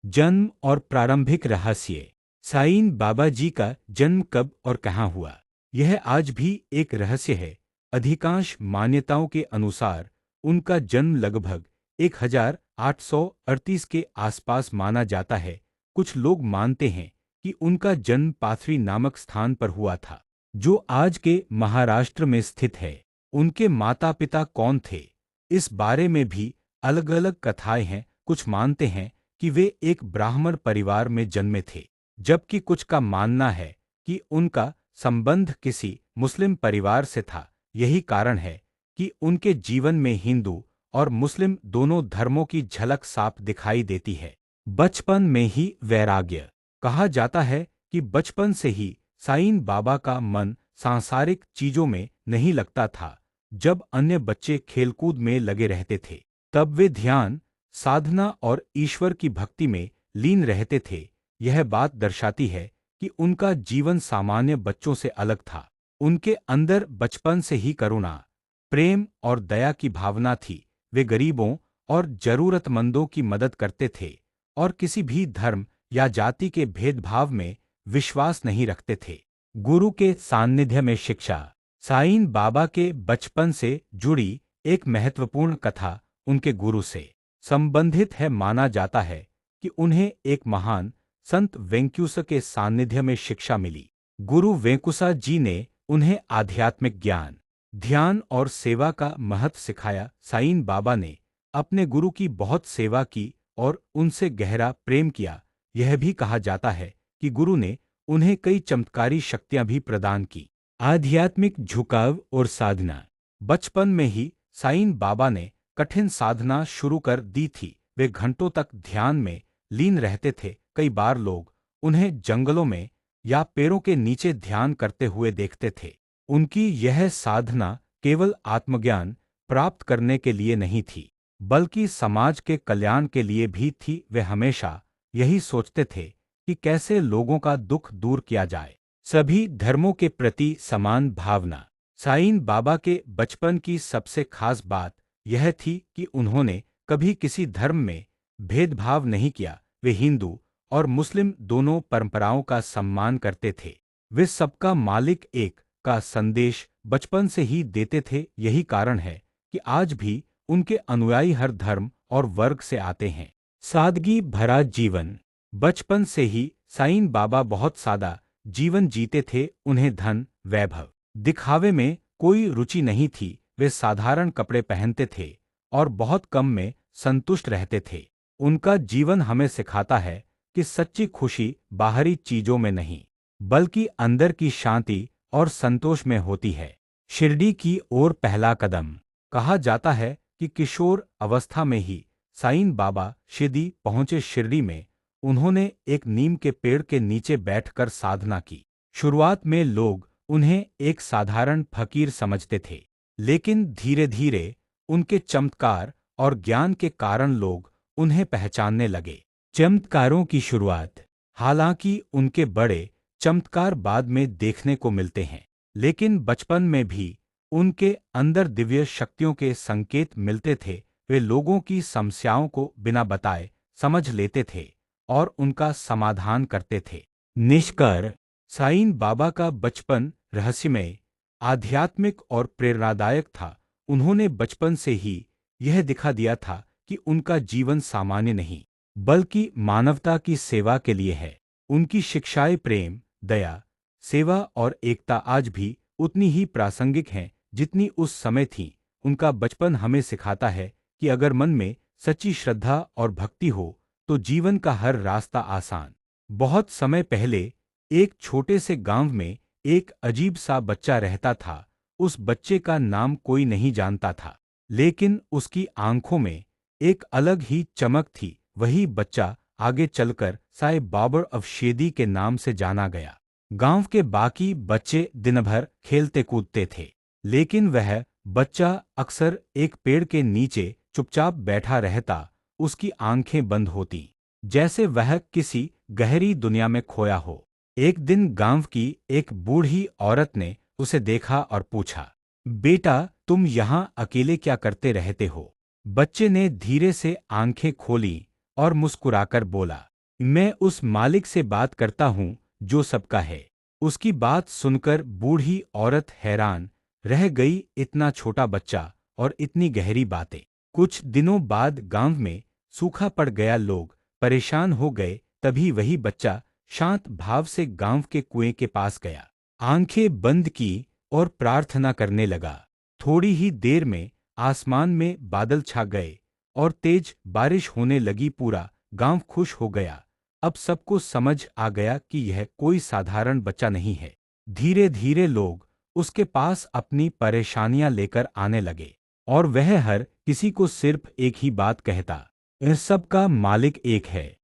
जन्म और प्रारंभिक रहस्य। साईं बाबा जी का जन्म कब और कहाँ हुआ, यह आज भी एक रहस्य है। अधिकांश मान्यताओं के अनुसार उनका जन्म लगभग 1838 के आसपास माना जाता है। कुछ लोग मानते हैं कि उनका जन्म पाथरी नामक स्थान पर हुआ था, जो आज के महाराष्ट्र में स्थित है। उनके माता पिता कौन थे, इस बारे में भी अलग अलग कथाएं हैं। कुछ मानते हैं कि वे एक ब्राह्मण परिवार में जन्मे थे, जबकि कुछ का मानना है कि उनका संबंध किसी मुस्लिम परिवार से था। यही कारण है कि उनके जीवन में हिंदू और मुस्लिम दोनों धर्मों की झलक साफ दिखाई देती है। बचपन में ही वैराग्य। कहा जाता है कि बचपन से ही साईं बाबा का मन सांसारिक चीजों में नहीं लगता था। जब अन्य बच्चे खेलकूद में लगे रहते थे, तब वे ध्यान, साधना और ईश्वर की भक्ति में लीन रहते थे। यह बात दर्शाती है कि उनका जीवन सामान्य बच्चों से अलग था। उनके अंदर बचपन से ही करुणा, प्रेम और दया की भावना थी। वे गरीबों और जरूरतमंदों की मदद करते थे और किसी भी धर्म या जाति के भेदभाव में विश्वास नहीं रखते थे। गुरु के सान्निध्य में शिक्षा। साईं बाबा के बचपन से जुड़ी एक महत्वपूर्ण कथा उनके गुरु से संबंधित है। माना जाता है कि उन्हें एक महान संत वेंक्यूस के सान्निध्य में शिक्षा मिली। गुरु वेंकुसा जी ने उन्हें आध्यात्मिक ज्ञान, ध्यान और सेवा का महत्व सिखाया। साईं बाबा ने अपने गुरु की बहुत सेवा की और उनसे गहरा प्रेम किया। यह भी कहा जाता है कि गुरु ने उन्हें कई चमत्कारी शक्तियां भी प्रदान की। आध्यात्मिक झुकाव और साधना। बचपन में ही साईं बाबा ने कठिन साधना शुरू कर दी थी। वे घंटों तक ध्यान में लीन रहते थे। कई बार लोग उन्हें जंगलों में या पेड़ों के नीचे ध्यान करते हुए देखते थे। उनकी यह साधना केवल आत्मज्ञान प्राप्त करने के लिए नहीं थी, बल्कि समाज के कल्याण के लिए भी थी। वे हमेशा यही सोचते थे कि कैसे लोगों का दुख दूर किया जाए। सभी धर्मों के प्रति समान भावना। साईं बाबा के बचपन की सबसे खास बात यह थी कि उन्होंने कभी किसी धर्म में भेदभाव नहीं किया। वे हिंदू और मुस्लिम दोनों परंपराओं का सम्मान करते थे। वे सबका मालिक एक का संदेश बचपन से ही देते थे। यही कारण है कि आज भी उनके अनुयायी हर धर्म और वर्ग से आते हैं। सादगी भरा जीवन। बचपन से ही साईं बाबा बहुत सादा जीवन जीते थे। उन्हें धन, वैभव, दिखावे में कोई रुचि नहीं थी। वे साधारण कपड़े पहनते थे और बहुत कम में संतुष्ट रहते थे। उनका जीवन हमें सिखाता है कि सच्ची खुशी बाहरी चीजों में नहीं, बल्कि अंदर की शांति और संतोष में होती है। शिरडी की ओर पहला कदम। कहा जाता है कि किशोर अवस्था में ही साईं बाबा शिरडी पहुंचे। शिरडी में उन्होंने एक नीम के पेड़ के नीचे बैठकर साधना की। शुरुआत में लोग उन्हें एक साधारण फकीर समझते थे, लेकिन धीरे धीरे उनके चमत्कार और ज्ञान के कारण लोग उन्हें पहचानने लगे। चमत्कारों की शुरुआत। हालांकि उनके बड़े चमत्कार बाद में देखने को मिलते हैं, लेकिन बचपन में भी उनके अंदर दिव्य शक्तियों के संकेत मिलते थे। वे लोगों की समस्याओं को बिना बताए समझ लेते थे और उनका समाधान करते थे। निष्कर्ष। साईं बाबा का बचपन रहस्यमय, आध्यात्मिक और प्रेरणादायक था। उन्होंने बचपन से ही यह दिखा दिया था कि उनका जीवन सामान्य नहीं, बल्कि मानवता की सेवा के लिए है। उनकी शिक्षाएं प्रेम, दया, सेवा और एकता आज भी उतनी ही प्रासंगिक हैं जितनी उस समय थी। उनका बचपन हमें सिखाता है कि अगर मन में सच्ची श्रद्धा और भक्ति हो तो जीवन का हर रास्ता आसान। बहुत समय पहले एक छोटे से गांव में एक अजीब सा बच्चा रहता था। उस बच्चे का नाम कोई नहीं जानता था, लेकिन उसकी आंखों में एक अलग ही चमक थी। वही बच्चा आगे चलकर साईं बाबा ऑफ शिरडी के नाम से जाना गया। गांव के बाकी बच्चे दिन भर खेलते कूदते थे, लेकिन वह बच्चा अक्सर एक पेड़ के नीचे चुपचाप बैठा रहता। उसकी आंखें बंद होती, जैसे वह किसी गहरी दुनिया में खोया हो। एक दिन गांव की एक बूढ़ी औरत ने उसे देखा और पूछा, बेटा, तुम यहाँ अकेले क्या करते रहते हो? बच्चे ने धीरे से आंखें खोलीं और मुस्कुराकर बोला, मैं उस मालिक से बात करता हूँ जो सबका है। उसकी बात सुनकर बूढ़ी औरत हैरान रह गई, इतना छोटा बच्चा और इतनी गहरी बातें। कुछ दिनों बाद गांव में सूखा पड़ गया, लोग परेशान हो गए। तभी वही बच्चा शांत भाव से गांव के कुएं के पास गया, आंखें बंद की और प्रार्थना करने लगा। थोड़ी ही देर में आसमान में बादल छा गए और तेज बारिश होने लगी। पूरा गांव खुश हो गया। अब सबको समझ आ गया कि यह कोई साधारण बच्चा नहीं है। धीरे धीरे लोग उसके पास अपनी परेशानियां लेकर आने लगे और वह हर किसी को सिर्फ एक ही बात कहता, "इस सब का मालिक एक है।"